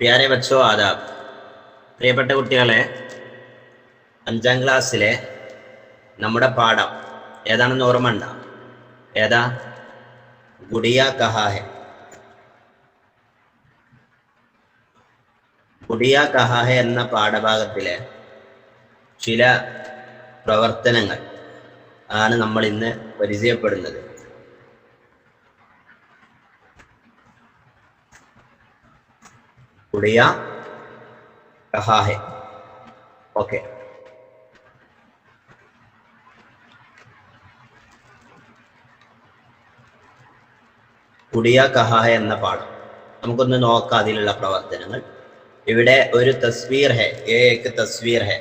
പ്യാരെ ബച്ചോ ആദാബ്. പ്രിയപ്പെട്ട കുട്ടികളെ, 5ാം ക്ലാസ്സിലെ നമ്മുടെ പാഠം ഏതാണെന്ന് ഓർമ്മ ഉണ്ടോ? ഏതാ? ഗുഡിയ കഹാ ഹെ. ഗുഡിയ കഹാ ഹെ എന്ന പാഠഭാഗത്തിലെ ചില പ്രവർത്തനങ്ങൾ ആണ് നമ്മൾ ഇന്ന് പരിചയപ്പെടുന്നത്. ഗുഡിയ കഹാ ഹെ. ഓക്കെ, ഗുഡിയ കഹാ ഹെ എന്ന പാഠം നമുക്കൊന്ന് നോക്കാം. അതിലുള്ള പ്രവർത്തനങ്ങൾ. ഇവിടെ ഒരു തസ്വീർ ഹെ. ഏക് തസ്വീർ ഹെ.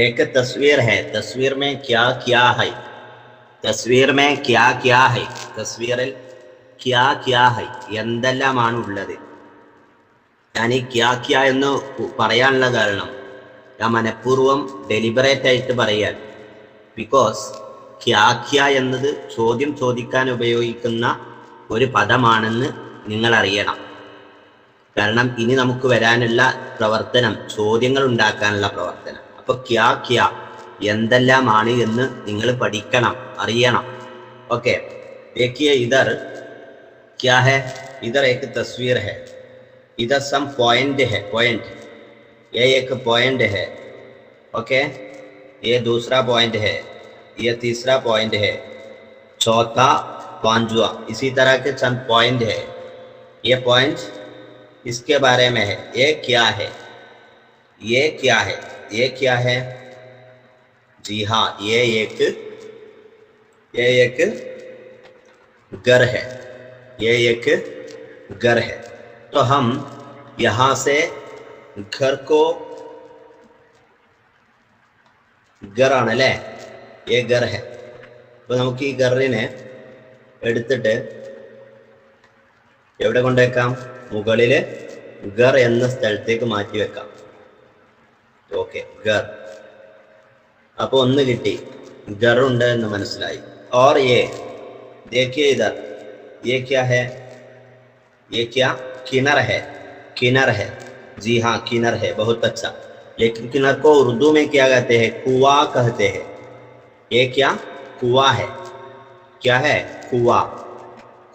एक तस्वीर है. तस्वीर में क्या क्या है? तस्वीर में क्या क्या है? തസ്വീറിൽ क्या क्या है എന്തെല്ലാമാണ് ഉള്ളത്? ഞാൻ ഈ ക്യാ ക്യാ എന്ന് പറയാനുള്ള കാരണം ഞാൻ മനഃപൂർവ്വം ഡെലിബറേറ്റ് ആയിട്ട് പറയാൻ. ബിക്കോസ് ക്യാ ക്യാ എന്നത് ചോദ്യം ചോദിക്കാൻ ഉപയോഗിക്കുന്ന ഒരു പദമാണെന്ന് നിങ്ങൾ അറിയണം. കാരണം ഇനി നമുക്ക് വരാനുള്ള പ്രവർത്തനം ചോദ്യങ്ങൾ ഉണ്ടാക്കാനുള്ള പ്രവർത്തനം. അപ്പൊ ക്യാ ക്യാ എന്തെല്ലാമാണ് എന്ന് നിങ്ങൾ പഠിക്കണം, അറിയണം. ഓക്കെ, देखिए इधर क्या है. इधर एक तस्वीर है. इधर सम पॉइंट है. पॉइंट, ये एक पॉइंट है. ओके, ये दूसरा पॉइंट है, ये तीसरा पॉइंट है, चौथा, पांचवा, इसी तरह के चंद पॉइंट है. ये पॉइंट इसके बारे में है. ये क्या है? ये क्या है? ये क्या है? जी हाँ, ये एक घर है. ये एक घर है. तो हम यहाँ से घर को, घर ആണല്ലേ, ये घर है. അപ്പോൾ നമുക്ക് ഈ ഘറിനെ എടുത്തിട്ട് എവിടെ കൊണ്ടുവെക്കാം? മുകളിൽ ഘർ എന്ന സ്ഥലത്തേക്ക് മാറ്റി വെക്കാം. ഓക്കെ, ഘർ. അപ്പോൾ ഒന്ന് കിട്ടി, ഘറുണ്ട് എന്ന് മനസ്സിലായി. और ये देखिए इधर, ये क्या है? ये क्या? किनर है. किनर है, जी हाँ, किनर है. बहुत अच्छा. लेकिन किनर को उर्दू में क्या कहते हैं? कुआं कहते हैं. ये क्या? कुआं है. क्या है? कुआं.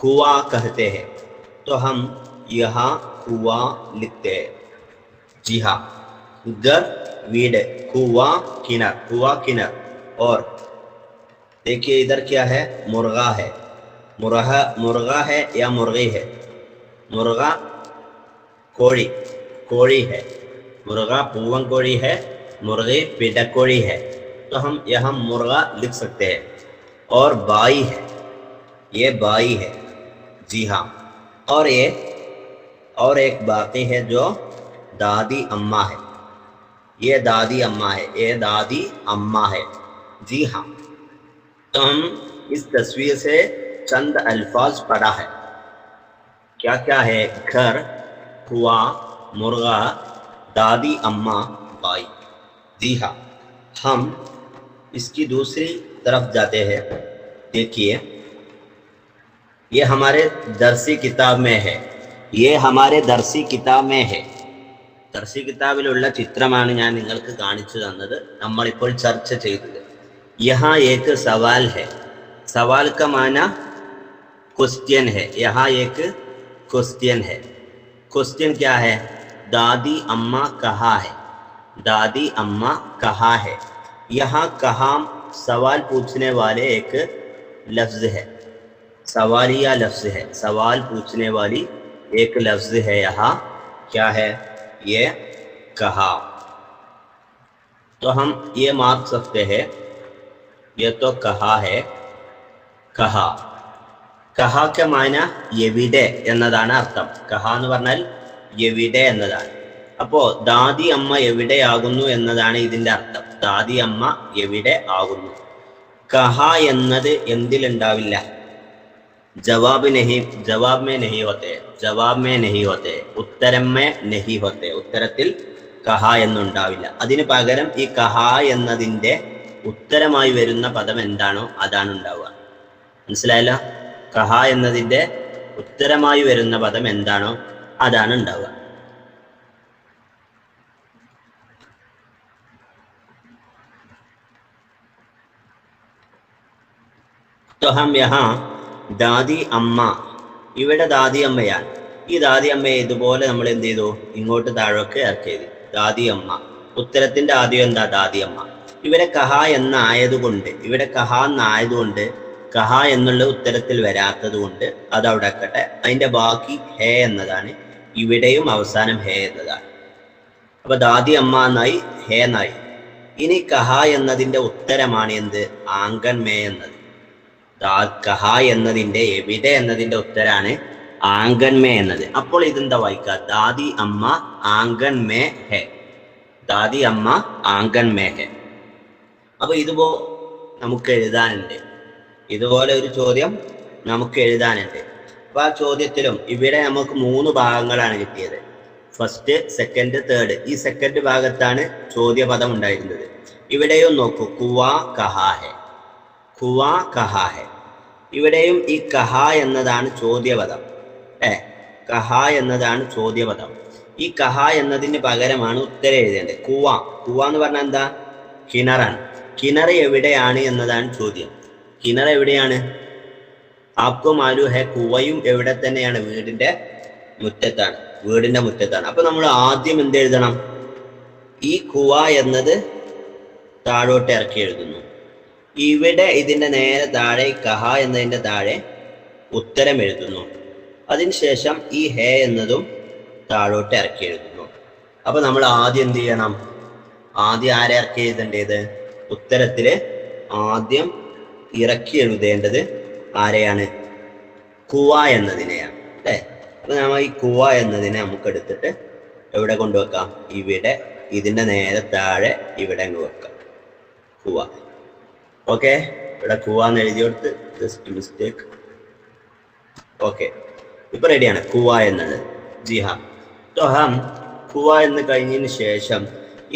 कुआं कहते हैं. तो हम यहाँ कुआं लिखते हैं. जी हाँ, घर, वीड, कुआं, किनर. कुआं, किनर. और देखिए इधर क्या है? मुर्गा है. मुर्गा है या मुर्गी है? मुर्गा कोड़ी, कोड़ी है. मुर्गा पूवन कोड़ी है, मुर्गी पिडकोड़ी है. तो हम यहाँ मुर्गा लिख सकते हैं. और बाई है, ये बाई है. जी हाँ. और ये और एक बाकी है जो दादी अम्मा है. ये दादी अम्मा है. ये दादी अम्मा है. जी हाँ. तो हम इस तस्वीर से चंद अल्फाज पढ़ा है. क्या क्या है? घर, कुआं, मुर्गा, दादी अम्मा, बाई. जी हाँ. हम इसकी दूसरी तरफ जाते हैं. देखिए, ये हमारे दरसी किताब में है. ये हमारे दरसी किताब में है. ദർസി കിതാബിലുള്ള ചിത്രമാണ് ഞാൻ നിങ്ങൾക്ക് കാണിച്ചു തന്നത്, നമ്മളിപ്പോൾ ചർച്ച ചെയ്തത്. यहाँ एक सवाल है. सवाल का माना क्वेश्चन है. यहाँ एक क्वेश्चन है. क्वेश्चन क्या है? दादी अम्मा कहाँ है? दादी अम्मा कहाँ है? यहाँ कहाँ सवाल पूछने वाले एक लफ्ज़ है. सवालिया लफ्ज़ है. सवाल पूछने वाली एक लफ्ज़ है. यहाँ क्या है? ये कहाँ. तो हम ये मार्क सकते हैं. ये तो कहा है. कहा, कहा के माना എവിടെ എന്നതാണ് അർത്ഥം. കഹ എന്ന് പറഞ്ഞാൽ എവിടെ എന്നതാണ്. അപ്പോൾ ദാദി അമ്മ എവിടെയാകുന്നു എന്നതാണ് ഇതിൻ്റെ അർത്ഥം. ദാദി അമ്മ എവിടെ ആകുന്നു. കഹ എന്നത് എന്തിലുണ്ടാവില്ല? ജവാബ് നഹി, ജവാബ് മേ നഹി ഹോത്തെ. ജവാബ് മേ നഹി ഹോത്തെ. ഉത്തരം മേ നഹി ഹോത്തെ. ഉത്തരത്തിൽ കഹ എന്നുണ്ടാവില്ല. അതിന് പകരം ഈ കഹ എന്നതിൻ്റെ ഉത്തരമായി വരുന്ന പദം എന്താണോ അതാണ് ഉണ്ടാവുക. മനസ്സിലായല്ലോ? കഹ എന്നതിൻ്റെ ഉത്തരമായി വരുന്ന പദം എന്താണോ അതാണ് ഉണ്ടാവുക. तो हम यहाँ ദാദി അമ്മ, ഇവിടെ ദാദി അമ്മയാണ്. ഈ ദാദി അമ്മയെ ഇതുപോലെ നമ്മൾ എന്ത് ചെയ്തു, ഇങ്ങോട്ട് താഴേക്ക് ഇറക്കിയത് ദാദി അമ്മ. ഉത്തരത്തിന്റെ ആദ്യം എന്താ, ദാദി അമ്മ. ഇവിടെ കഹ എന്നായതുകൊണ്ട്, ഇവിടെ കഹ എന്നായതുകൊണ്ട്, കഹ എന്നുള്ള ഉത്തരത്തിൽ വരാത്തത് കൊണ്ട് അതവിടെ ആക്കട്ടെ. അതിന്റെ ബാക്കി ഹേ എന്നതാണ്. ഇവിടെയും അവസാനം ഹേ എന്നതാണ്. അപ്പൊ ദാദി അമ്മ എന്നായി, ഹേ എന്നായി. ഇനി കഹ എന്നതിന്റെ ഉത്തരമാണ് എന്ത്, ആങ്കൻ മേ എന്നത്. കഹ എന്നതിന്റെ, എവിടെ എന്നതിന്റെ ഉത്തരാണ് ആങ്കൻമേ എന്നത്. അപ്പോൾ ഇതെന്താ വായിക്കുക, ദാദി അമ്മ ആങ്കൻമേ ഹെ, ദാദി അമ്മ ആങ്കൻമേ ഹെ. അപ്പൊ ഇതുപോലെ നമുക്ക് എഴുതാനുണ്ട്, ഇതുപോലെ ഒരു ചോദ്യം നമുക്ക് എഴുതാനുണ്ട്. അപ്പൊ ആ ചോദ്യത്തിലും ഇവിടെ നമുക്ക് 3 ഭാഗങ്ങളാണ് കിട്ടിയത്, ഫസ്റ്റ്, സെക്കൻഡ്, തേർഡ്. ഈ സെക്കൻഡ് ഭാഗത്താണ് ചോദ്യപദം ഉണ്ടായിരുന്നത്. ഇവിടെയും നോക്കൂ, കുവാ കഹാ ഹെ, കുവാ കഹാ ഹെ. ഇവിടെയും ഈ കഹ എന്നതാണ് ചോദ്യപദം. കഹ എന്നതാണ് ചോദ്യപദം. ഈ കഹ എന്നതിന് പകരമാണ് ഉത്തരം എഴുതേണ്ടത്. കുവ, കുവ എന്ന് പറഞ്ഞാൽ എന്താ, കിണറാണ്. കിണർ എവിടെയാണ് എന്നതാണ് ചോദ്യം. കിണർ എവിടെയാണ്, ആപ്കോ മാലൂം ഹെ. കുവയും എവിടെ തന്നെയാണ്, വീടിന്റെ മുറ്റത്താണ്, വീടിന്റെ മുറ്റത്താണ്. അപ്പൊ നമ്മൾ ആദ്യം എന്ത് എഴുതണം, ഈ കുവ എന്നത് താഴോട്ട് ഇറക്കി എഴുതുന്നു. ഇവിടെ ഇതിന്റെ നേരെ താഴെ കഹ എന്നതിന്റെ താഴെ ഉത്തരം എഴുതുന്നു. അതിനുശേഷം ഈ ഹേ എന്നതും താഴോട്ട് ഇറക്കി എഴുതുന്നു. അപ്പൊ നമ്മൾ ആദ്യം എന്ത് ചെയ്യണം, ആദ്യം ആരെ ഇറക്കി എഴുതേണ്ടത്, ഉത്തരത്തില് ആദ്യം ഇറക്കി എഴുതേണ്ടത് ആരെയാണ്, കുവ എന്നതിനെയാണ്. അല്ലേ? അപ്പൊ നമ്മൾ ഈ കുവ എന്നതിനെ നമുക്ക് എടുത്തിട്ട് എവിടെ കൊണ്ടുവെക്കാം, ഇവിടെ ഇതിന്റെ നേരെ താഴെ ഇവിടെ അങ്ങ് വെക്കാം, കുവ. ഓക്കെ, ഇവിടെ കുവാന്ന് എഴുതി കൊടുത്ത്, ജസ്റ്റ് മിസ്റ്റേക്ക്. ഓക്കെ, ഇപ്പൊ റെഡിയാണ് കുവ എന്നത്. ജി ഹാ, तो हम കുവ എന്ന് കഴിഞ്ഞതിന് ശേഷം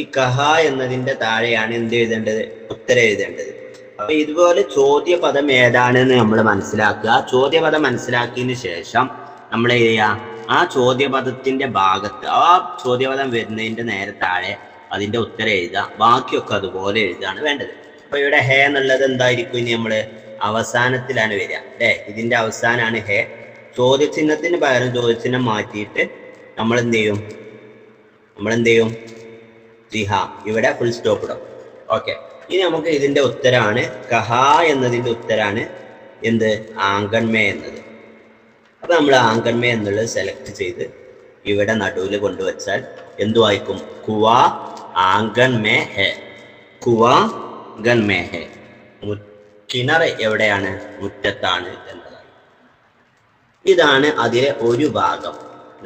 ഈ കഹ എന്നതിന്റെ താഴെയാണ് എന്ത് എഴുതേണ്ടത്, ഉത്തരം എഴുതേണ്ടത്. അപ്പൊ ഇതുപോലെ ചോദ്യപദം ഏതാണെന്ന് നമ്മൾ മനസ്സിലാക്കുക. ചോദ്യപദം മനസ്സിലാക്കിയതിന് ശേഷം നമ്മൾ ചെയ്യുക, ആ ചോദ്യപദത്തിന്റെ ഭാഗത്ത്, ആ ചോദ്യപദം വരുന്നതിന്റെ നേരെ താഴെ അതിന്റെ ഉത്തരം എഴുതുക. ബാക്കിയൊക്കെ അതുപോലെ എഴുതാണ് വേണ്ടത്. അപ്പൊ ഇവിടെ ഹേ എന്നുള്ളത് എന്തായിരിക്കും, ഇനി നമ്മള് അവസാനത്തിലാണ് വരിക. അല്ലേ? ഇതിന്റെ അവസാനാണ് ഹേ. ചോദ്യചിഹ്നത്തിന് പകരം ചോദ്യചിഹ്നം മാറ്റിയിട്ട് നമ്മൾ എന്ത് ചെയ്യും, ജിഹ, ഇവിടെ ഫുൾ സ്റ്റോപ്പ് ഇടും. ഓക്കെ, ഇനി നമുക്ക് ഇതിന്റെ ഉത്തരാണ്, കഹ എന്നതിന്റെ ഉത്തരാണ് എന്ത്, ആങ്കൻമേ എന്നത്. അപ്പൊ നമ്മൾ ആങ്കൻമേ എന്നുള്ളത് സെലക്ട് ചെയ്ത് ഇവിടെ നടുവിൽ കൊണ്ടുവച്ചാൽ എന്തു വായിക്കും, കുവ ആങ്കൻമേ ഹെ, കുവ ഗൻമേ ഹെ. കിണർ എവിടെയാണ്, മുറ്റത്താണ് എന്നതാണ്. ഇതാണ് അതിലെ ഒരു ഭാഗം,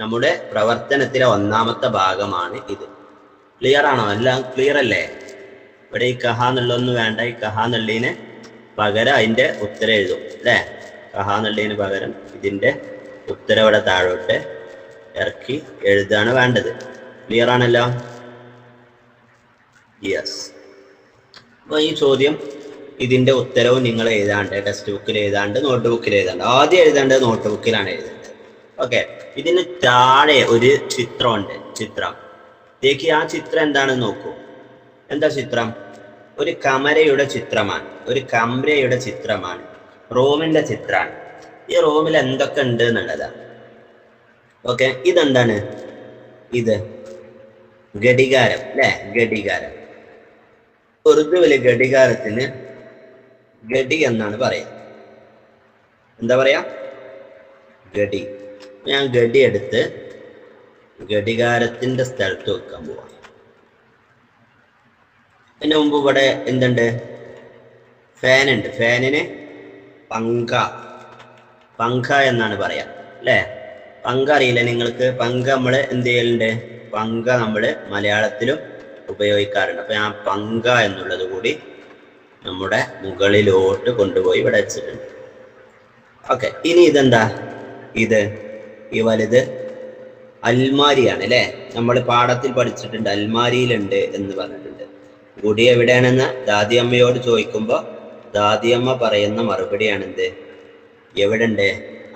നമ്മുടെ പ്രവർത്തനത്തിലെ ഒന്നാമത്തെ ഭാഗമാണ് ഇത്. ക്ലിയർ ആണോ? എല്ലാം ക്ലിയർ അല്ലേ? ഇവിടെ ഈ കഹ എന്നുള്ളതൊന്നും വേണ്ട. ഈ കഹ എന്നുള്ളതിന് പകരം അതിന്റെ ഉത്തരം എഴുതും. അല്ലേ? കഹ എന്നുള്ളതിന് പകരം ഇതിന്റെ ഉത്തരം ഇവിടെ താഴോട്ട് ഇറക്കി എഴുതാണ് വേണ്ടത്. ക്ലിയർ ആണല്ലോ? യെസ്. അപ്പോൾ ഈ ചോദ്യം, ഇതിന്റെ ഉത്തരവും നിങ്ങൾ എഴുതാണ്ട്, ടെക്സ്റ്റ് ബുക്കിൽ എഴുതാണ്ട്, നോട്ട് ബുക്കിൽ എഴുതാണ്ട്. ആദ്യം എഴുതേണ്ടത് നോട്ട് ബുക്കിലാണ് എഴുതേണ്ടത്. ഓക്കെ, ഇതിന് താഴെ ഒരു ചിത്രമുണ്ട്, ചിത്രം. ദേഖി, ആ ചിത്രം എന്താണെന്ന് നോക്കൂ. എന്താ ചിത്രം? ഒരു കമരയുടെ ചിത്രമാണ്, ഒരു കമരയുടെ ചിത്രമാണ്, റൂമിന്റെ ചിത്രമാണ്. ഈ റൂമിൽ എന്തൊക്കെ ഉണ്ട് എന്നുള്ളതാണ്. ഓക്കെ, ഇതെന്താണ്? ഇത് ഘടികാരം. അല്ലേ? ഘടികാരം. ഉറുദുവില് ഘടികാരത്തിന് ഗഡി എന്നാണ് പറയാ. എന്താ പറയാ? ഗഡി. ഞാൻ ഗഡി എടുത്ത് ഘടികാരത്തിന്റെ സ്ഥലത്ത് വെക്കാൻ പോവാം. അതിന് മുമ്പ് ഇവിടെ എന്തുണ്ട്? ഫാൻ ഉണ്ട്. ഫാനിന് പങ്ക, പങ്ക എന്നാണ് പറയാ. അല്ലേ? പങ്ക അറിയില്ല നിങ്ങൾക്ക്? പങ്ക നമ്മൾ എന്ത് ചെയ്യലുണ്ട്? പങ്ക നമ്മൾ മലയാളത്തിലും ഉപയോഗിക്കാറുണ്ട്. അപ്പൊ ഞാൻ പങ്ക എന്നുള്ളത് കൂടി നമ്മുടെ മുകളിലോട്ട് കൊണ്ടുപോയി ഇവിടെ വെച്ചിട്ടുണ്ട്. ഓക്കെ, ഇനി ഇതെന്താ? ഇത് ഈ വലുത് അൽമാരിയാണ്. അല്ലേ? നമ്മൾ പാഠത്തിൽ പഠിച്ചിട്ടുണ്ട്, അൽമാരിയിലുണ്ട് എന്ന് പറഞ്ഞിട്ടുണ്ട്. ഗുടി എവിടെയാണെന്ന് ദാദിയമ്മയോട് ചോദിക്കുമ്പോൾ ദാദിയമ്മ പറയുന്ന മറുപടിയാണ് എന്ത്? എവിടെ ഉണ്ട്?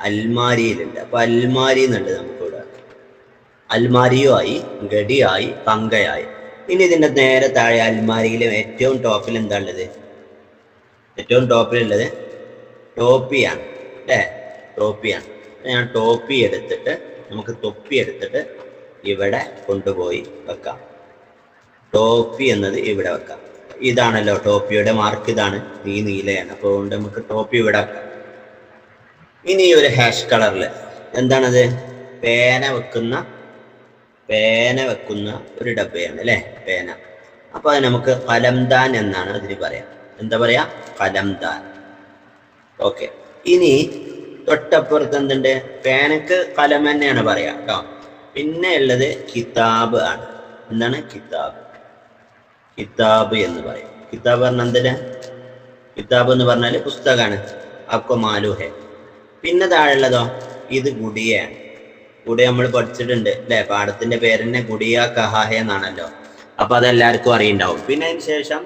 അൽമാരിയിലുണ്ട്. അപ്പൊ അൽമാരി എന്നുണ്ട് നമുക്കിവിടെ. അൽമാരിയോ ആയി, ഗഡിയായി, പങ്കയായി. ഇനി ഇതിന്റെ നേരെ താഴെ അൽമാരിയിലെ ഏറ്റവും ടോപ്പിൽ എന്താ ഉള്ളത്? ഏറ്റവും ടോപ്പിലുള്ളത് ടോപ്പിയാണ് അല്ലേ? ടോപ്പിയാണ്. ഞാൻ ടോപ്പി എടുത്തിട്ട് നമുക്ക് തൊപ്പി എടുത്തിട്ട് ഇവിടെ കൊണ്ടുപോയി വെക്കാം. ടോപ്പി എന്നത് ഇവിടെ വെക്കാം. ഇതാണല്ലോ ടോപ്പിയുടെ മാർക്ക്, ഇതാണ്, ഈ നീലയാണ്. അപ്പോൾ അതുകൊണ്ട് നമുക്ക് ടോപ്പി ഇവിടെ വെക്കാം. ഇനി ഒരു ഹാഷ് കളറിൽ എന്താണത്? പേന വെക്കുന്ന ഒരു ഡബ്ബയാണ് അല്ലേ? പേന. അപ്പൊ അത് നമുക്ക് കലംദാൻ എന്നാണ് അതിന് പറയാം. എന്താ പറയാ? കലംദാൻ. ഓക്കെ. ഇനി തൊട്ടപ്പുറത്ത് എന്തുണ്ട്? പേനക്ക് കലം തന്നെയാണ് പറയാ കേട്ടോ. പിന്നെ ഉള്ളത് കിതാബ് ആണ്. എന്താണ്? കിതാബ്. കിതാബ് എന്ന് പറയും. കിതാബ് പറഞ്ഞ എന്തിനാ? കിതാബ് എന്ന് പറഞ്ഞാല് പുസ്തകമാണ്. അപ്പൊ മാലുഹെ. പിന്നെ താഴെയുള്ളതോ? ഇത് ഗുഡിയാണ്. ഗുഡിയ നമ്മൾ പഠിച്ചിട്ടുണ്ട് അല്ലെ? പാഠത്തിന്റെ പേര് തന്നെ ഗുഡിയ കഹാഹ എന്നാണല്ലോ. അപ്പൊ അതെല്ലാവർക്കും അറിയുണ്ടാവും. പിന്നെ അതിന് ശേഷം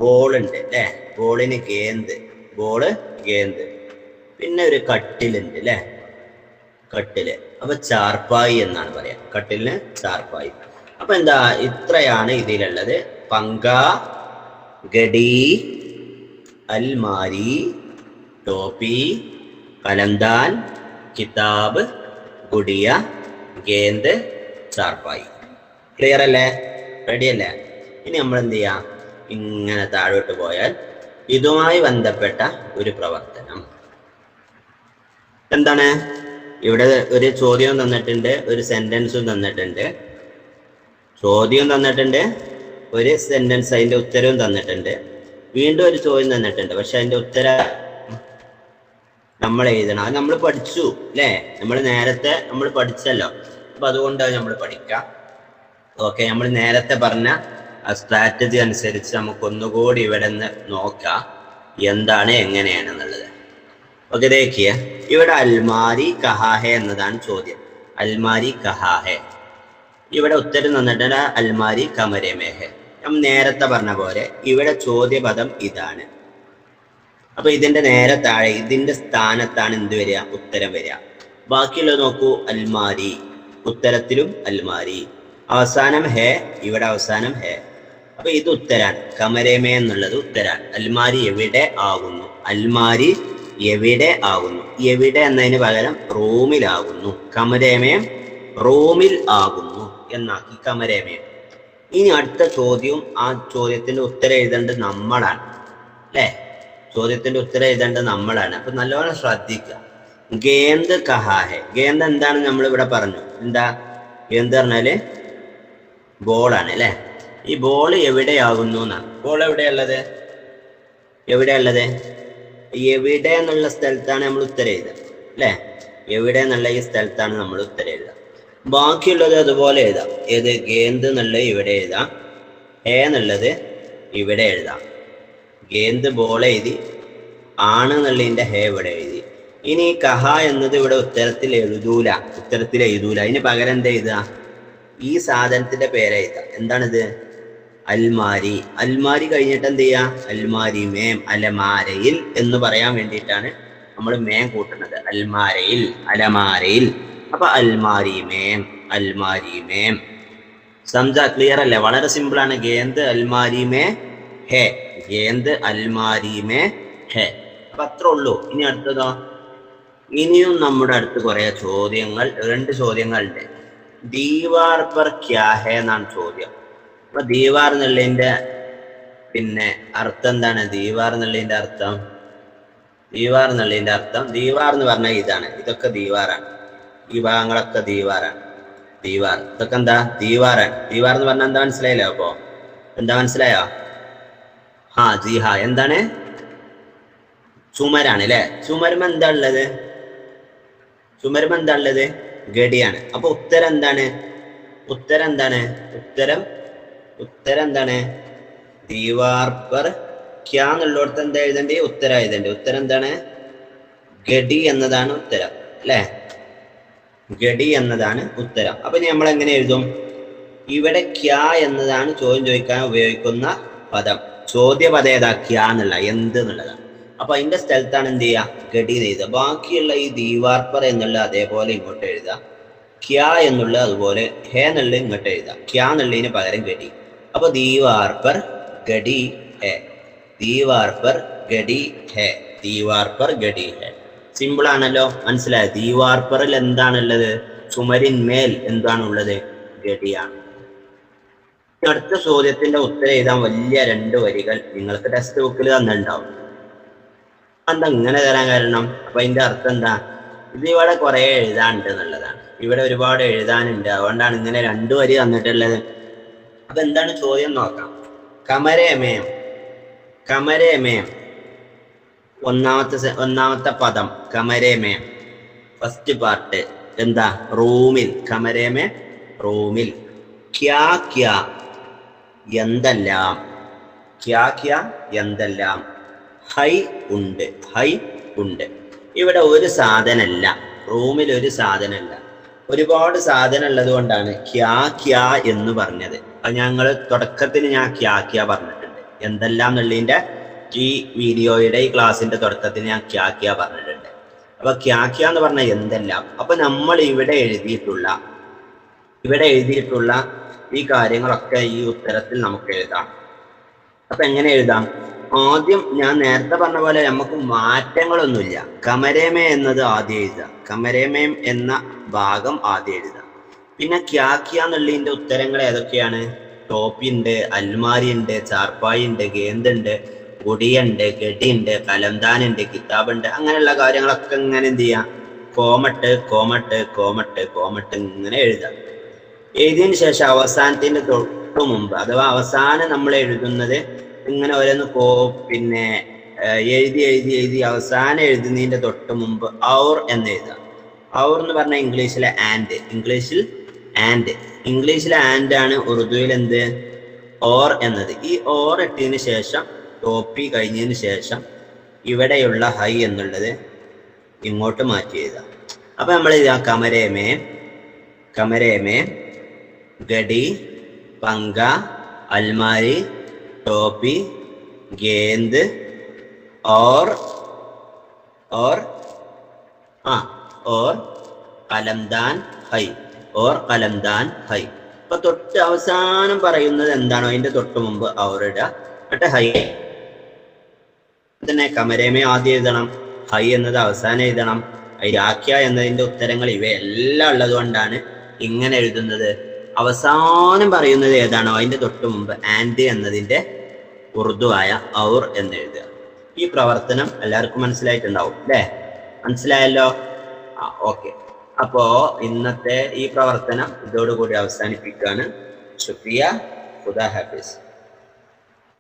ബോൾ ഉണ്ട് അല്ലെ? ബോളിന് ഗേന്ത്. ബോള് ഗേന്ത്. പിന്നെ ഒരു കട്ടിലുണ്ട് അല്ലെ? കട്ടില്. അപ്പൊ ചാർപ്പായി എന്നാണ് പറയാ. കട്ടിലിന് ചാർപ്പായി. അപ്പൊ എന്താ? ഇത്രയാണ് ഇതിലുള്ളത്. പങ്ക, ഗഡി, അൽമാരി, ടോപ്പി, കലംദാൻ, കിതാബ്, ഗുഡിയ, ഗേന്ത്, ചാർപ്പായി. ക്ലിയർ അല്ലേ? റെഡി അല്ലേ? ഇനി നമ്മൾ എന്ത് ചെയ്യാം? ഇങ്ങനെ താഴോട്ട് പോയാൽ ഇതുമായി ബന്ധപ്പെട്ട ഒരു പ്രവർത്തനം എന്താണ്? ഇവിടെ ഒരു ചോദ്യവും തന്നിട്ടുണ്ട്, ഒരു സെന്റൻസും തന്നിട്ടുണ്ട്. ചോദ്യം തന്നിട്ടുണ്ട്, ഒരു സെന്റൻസ് അതിന്റെ ഉത്തരവും തന്നിട്ടുണ്ട്, വീണ്ടും ഒരു ചോദ്യം തന്നിട്ടുണ്ട്. പക്ഷെ അതിന്റെ ഉത്തരം നമ്മൾ എഴുതണം. അത് നമ്മൾ പഠിച്ചു അല്ലേ? നേരത്തെ നമ്മൾ പഠിച്ചല്ലോ. അപ്പൊ അതുകൊണ്ട് നമ്മൾ പഠിക്കാം. ഓക്കെ. നമ്മൾ നേരത്തെ പറഞ്ഞ ആ സ്ട്രാറ്റജി അനുസരിച്ച് നമുക്ക് ഒന്നുകൂടി ഇവിടെ നിന്ന് നോക്കാം എന്താണ് എങ്ങനെയാണെന്നുള്ളത്. ഓക്കെ. ദേഖിയ, ഇവിടെ അൽമാരി കഹാഹെ എന്നതാണ് ചോദ്യം. അൽമാരി കഹാഹെ. ഇവിടെ ഉത്തരം തന്നിട്ടുണ്ട് അൽമാരി കമരമേഹെ. നമ്മൾ നേരത്തെ പറഞ്ഞ പോലെ ഇവിടെ ചോദ്യപദം ഇതാണ്. അപ്പൊ ഇതിന്റെ നേരെ താഴെ ഇതിന്റെ സ്ഥാനത്താണ് എന്ത് വരിക? ഉത്തരം വരിക. ബാക്കിയുള്ളത് നോക്കൂ. അൽമാരി, ഉത്തരത്തിലും അൽമാരി. അവസാനം ഹേ, ഇവിടെ അവസാനം ഹേ. അപ്പൊ ഇത് ഉത്തരാണ്. കമരമേ എന്നുള്ളത് ഉത്തരാണ്. അൽമാരി എവിടെ ആകുന്നു? അൽമാരി എവിടെ ആകുന്നു? എവിടെ എന്നതിന് പകരം റൂമിലാകുന്നു. കമരമേ റൂമിൽ ആകുന്നു എന്നാക്കി കമരമേ. ഇനി അടുത്ത ചോദ്യവും ആ ചോദ്യത്തിന്റെ ഉത്തരം എഴുതേണ്ടത് നമ്മളാണ് അല്ലേ? ചോദ്യത്തിന്റെ ഉത്തരം എഴുതേണ്ടത് നമ്മളാണ്. അപ്പൊ നല്ലോണം ശ്രദ്ധിക്കുക. ഗേന്ത് കഹാഹെ. ഗേന്ത് എന്താണ് നമ്മൾ ഇവിടെ പറഞ്ഞു? എന്താ ഗേന്ത് പറഞ്ഞാല്? ബോളാണ് അല്ലെ? ഈ ബോൾ എവിടെയാകുന്നു എന്നാണ്. ബോൾ എവിടെയുള്ളത്? എവിടെയുള്ളത്? എവിടെ എന്നുള്ള സ്ഥലത്താണ് നമ്മൾ ഉത്തരം എഴുതുക അല്ലെ? എവിടെ എന്നുള്ള ഈ സ്ഥലത്താണ് നമ്മൾ ഉത്തരം എഴുതുക. ബാക്കിയുള്ളത് അതുപോലെ എഴുതാം. ഏത്? ഗേന്ത് എന്നുള്ളത് ഇവിടെ എഴുതാം, ഹേ എന്നുള്ളത് ഇവിടെ എഴുതാം. ഗേന്ത് ബോൾ എഴുതി, ആണ് എന്നുള്ളതിന്റെ ഹേ ഇവിടെ എഴുതി. ഇനി കഹ എന്നത് ഇവിടെ ഉത്തരത്തിൽ എഴുതൂല. ഇതിന് പകരം എന്താ എഴുതുക? ഈ സാധനത്തിന്റെ പേര് എഴുതുക. എന്താണിത്? അൽമാരി. അൽമാരി കഴിഞ്ഞിട്ട് എന്ത് ചെയ്യാ? അൽമാരി മേം, അലമാരയിൽ എന്ന് പറയാൻ വേണ്ടിയിട്ടാണ് നമ്മൾ മേം കൂട്ടുന്നത്. അൽമാരയിൽ, അലമാരയിൽ. അപ്പൊ അൽമാരി മേം, അൽമാരി മേം. സംജ? ക്ലിയർ അല്ലേ? വളരെ സിമ്പിൾ ആണ്. ഗേന്ത് അൽമാരി മേ ഹേ. ഗേന്ത് അൽമാരി മേ ഹേ. അപ്പൊ അത്ര ഉള്ളൂ. ഇനി അടുത്തതോ? ഇനിയും നമ്മുടെ അടുത്ത് കുറെ ചോദ്യങ്ങൾ, 2 ചോദ്യങ്ങളുണ്ട്. ദീവാർ പർ ക്യാ ഹേ എന്നാണ് ചോദ്യം. അപ്പൊ ദീവാർ എന്നുള്ളതിന്റെ പിന്നെ അർത്ഥം എന്താണ്? ദീവാർ എന്നുള്ളതിന്റെ അർത്ഥം ദീവാർ എന്ന് പറഞ്ഞാൽ ഇതാണ്. ഇതൊക്കെ ദീവാറാണ്. ഈ ഭാഗങ്ങളൊക്കെ ദീവാറാണ്. ദീവാർ ഇതൊക്കെ എന്താ? ദീവാറാണ്. ദീവാർ എന്ന് പറഞ്ഞാൽ എന്താ? മനസ്സിലായില്ലോ? അപ്പോ എന്താ മനസ്സിലായോ? ജി ഹാ. എന്താണ്? ചുമരാണ് അല്ലെ? ചുമരുമ്പോ എന്താ ഉള്ളത്? ഗഡിയാണ്. അപ്പൊ ഉത്തരം എന്താണ്? ഉത്തരം എന്താണ്? ദീവാർ പർ ക്യാ എന്നുള്ളടത്ത് എന്താ എഴുതണ്ടേ? ഉത്തരം എഴുതണ്ടേ. ഉത്തരം എന്താണ്? ഗഡി എന്നതാണ് ഉത്തരം അല്ലെ? ഗഡി എന്നതാണ് ഉത്തരം. അപ്പൊ നമ്മൾ എങ്ങനെ എഴുതും? ഇവിടെ ക്യാ എന്നതാണ് ചോദ്യം ചോദിക്കാൻ ഉപയോഗിക്കുന്ന പദം. ചോദ്യപദം ഏതാ? ക്യാ എന്നുള്ള, എന്ത് എന്നുള്ളതാണ്. അപ്പൊ അതിന്റെ സ്ഥലത്താണ് എന്ത് ചെയ്യുക? ഗഡി എഴുതുക. ബാക്കിയുള്ള ഈ ദീവാർ പർ എന്നുള്ള അതേപോലെ ഇങ്ങോട്ട് എഴുതുക. ക്യാ എന്നുള്ളത് അതുപോലെ ഹേ എന്നുള്ളത് ഇങ്ങോട്ട് എഴുതാം. ക്യാ എന്നുള്ളതിന് പകരം ഗഡി. അപ്പൊ ദീവാർ പർ ഗഡി ഹേ, ദീവാർ പർ ഗഡി ഹേ, ദീവാർ പർ ഗഡി ഹേ. സിമ്പിൾ ആണല്ലോ, മനസ്സിലായോ? ദീവാർ പറിൽ എന്താണുള്ളത്? ചുമരിന്മേൽ എന്താണുള്ളത്? ഗഡിയാണ്. അടുത്ത ചോദ്യത്തിന്റെ ഉത്തരം എഴുതാൻ വലിയ 2 വരികൾ നിങ്ങൾക്ക് ടെക്സ്റ്റ് ബുക്കിൽ തന്നിട്ടുണ്ടാവും. എന്താ ഇങ്ങനെ തരാൻ കാരണം? അപ്പൊ അതിന്റെ അർത്ഥം എന്താ? ഇത് ഇവിടെ കുറെ എഴുതാനുണ്ട് എന്നുള്ളതാണ്. ഇവിടെ ഒരുപാട് എഴുതാനുണ്ട്, അതുകൊണ്ടാണ് ഇങ്ങനെ 2 വരി തന്നിട്ടുള്ളത്. അപ്പൊ എന്താണ് ചോദ്യം നോക്കാം. കമരേമേം, കമരേമേം ഒന്നാമത്തെ പദം കമരേമേം, ഫസ്റ്റ് പാർട്ട് എന്താ? റൂമിൽ. കമരേമേം റൂമിൽ. ക്യാ ക്യാ എന്തെല്ലാം, ക്യാ ക്യാ എന്തെല്ലാം. ഹൈ ഉണ്ട്, ഹൈ ഉണ്ട്. ഇവിടെ ഒരു സാധനമല്ല, റൂമിൽ ഒരു സാധനമല്ല, ഒരുപാട് സാധനം ഉള്ളത് കൊണ്ടാണ് ക്യാ ക്യാ എന്ന് പറഞ്ഞത്. അത് ഞങ്ങൾ തുടക്കത്തിൽ ഞാൻ ക്യാ ക്യാ പറഞ്ഞിട്ടുണ്ട്. എന്തെല്ലാം എന്നുള്ളതിന്റെ ഈ വീഡിയോയുടെ ഈ ക്ലാസ്സിന്റെ തുടക്കത്തിൽ ഞാൻ ക്യാ ക്യാ പറഞ്ഞിട്ടുണ്ട്. അപ്പൊ ക്യാ ക്യാ എന്ന് പറഞ്ഞാൽ എന്തെല്ലാം. അപ്പൊ നമ്മൾ ഇവിടെ എഴുതിയിട്ടുള്ള ഈ കാര്യങ്ങളൊക്കെ ഈ ഉത്തരത്തിൽ നമുക്ക് എഴുതാം. അപ്പൊ എങ്ങനെ എഴുതാം? ആദ്യം ഞാൻ നേരത്തെ പറഞ്ഞ പോലെ നമുക്ക് മാറ്റങ്ങളൊന്നുമില്ല. കമരേമേ എന്നത് ആദ്യം എഴുതാം, കമരേമേം എന്ന ഭാഗം ആദ്യം എഴുതാം. പിന്നെ ക്യാ ക്യാ എന്നുള്ളതിന്റെ ഉത്തരങ്ങൾ ഏതൊക്കെയാണ്? ടോപ്പി ഉണ്ട്, അൽമാരി ഉണ്ട്, ചാർപ്പായി ഉണ്ട്, ഗേന്തുണ്ട്, പൊടിയുണ്ട്, ഗഡിയുണ്ട്, കലംദാനുണ്ട്, കിതാബുണ്ട്. അങ്ങനെയുള്ള കാര്യങ്ങളൊക്കെ ഇങ്ങനെ എന്ത് ചെയ്യാം? കോമട്ട് കോമട്ട് കോമട്ട് കോമട്ട് ഇങ്ങനെ എഴുതാം. എഴുതിയതിന് ശേഷം അവസാനത്തിന്റെ തൊട്ടു മുമ്പ്, അഥവാ അവസാനം നമ്മൾ എഴുതുന്നത് ഇങ്ങനെ ഓരോന്ന് പിന്നെ എഴുതി എഴുതി എഴുതി അവസാനം എഴുതുന്നതിന്റെ തൊട്ട് മുമ്പ് ഔർ എന്ന് എഴുതാം. ഔർ എന്ന് പറഞ്ഞാൽ ഇംഗ്ലീഷിലെ ആൻഡ്, ഇംഗ്ലീഷിലെ ആൻഡ് ആണ് ഉറുദുവിൽ എന്ത്? ഓർ എന്നത്. ഈ ഓർ ഇട്ടതിന് ശേഷം ടോപ്പി കഴിഞ്ഞതിന് ശേഷം ഇവിടെയുള്ള ഹൈ എന്നുള്ളത് ഇങ്ങോട്ട് മാറ്റി എഴുതാം. അപ്പൊ നമ്മൾ എഴുതാം കമരേമേ, കമരേമേ ഗഡി, പങ്ക, അൽമാരി, टोपी, गेंद और कलमदान है, और कलमदान है. അപ്പൊ തൊട്ട് അവസാനം പറയുന്നത് എന്താണോ അതിന്റെ തൊട്ട് മുമ്പ് അവരുടെ എന്നിട്ട് ഹൈ തന്നെ. കമരേമേ ആദ്യം എഴുതണം, ഹൈ എന്നത് അവസാനം എഴുതണം. രാഖ്യ എന്നതിന്റെ ഉത്തരങ്ങൾ ഇവയെല്ലാം ഉള്ളത് കൊണ്ടാണ് ഇങ്ങനെ എഴുതുന്നത്. അവസാനം പറയുന്നത് ഏതാണോ അതിന്റെ തൊട്ട് മുമ്പ് ആൻഡ് എന്നതിന്റെ ഉറുദു ആയ ഔർ എന്ന് എഴുതുക. ഈ പ്രവർത്തനം എല്ലാവർക്കും മനസ്സിലായിട്ടുണ്ടാവും അല്ലേ? മനസ്സിലായല്ലോ? ഓക്കെ. അപ്പോ ഇന്നത്തെ ഈ പ്രവർത്തനം ഇതോടുകൂടി അവസാനിപ്പിക്കുകയാണ്. ശുക്രിയ. ഖുദാ ഹാഫിസ്.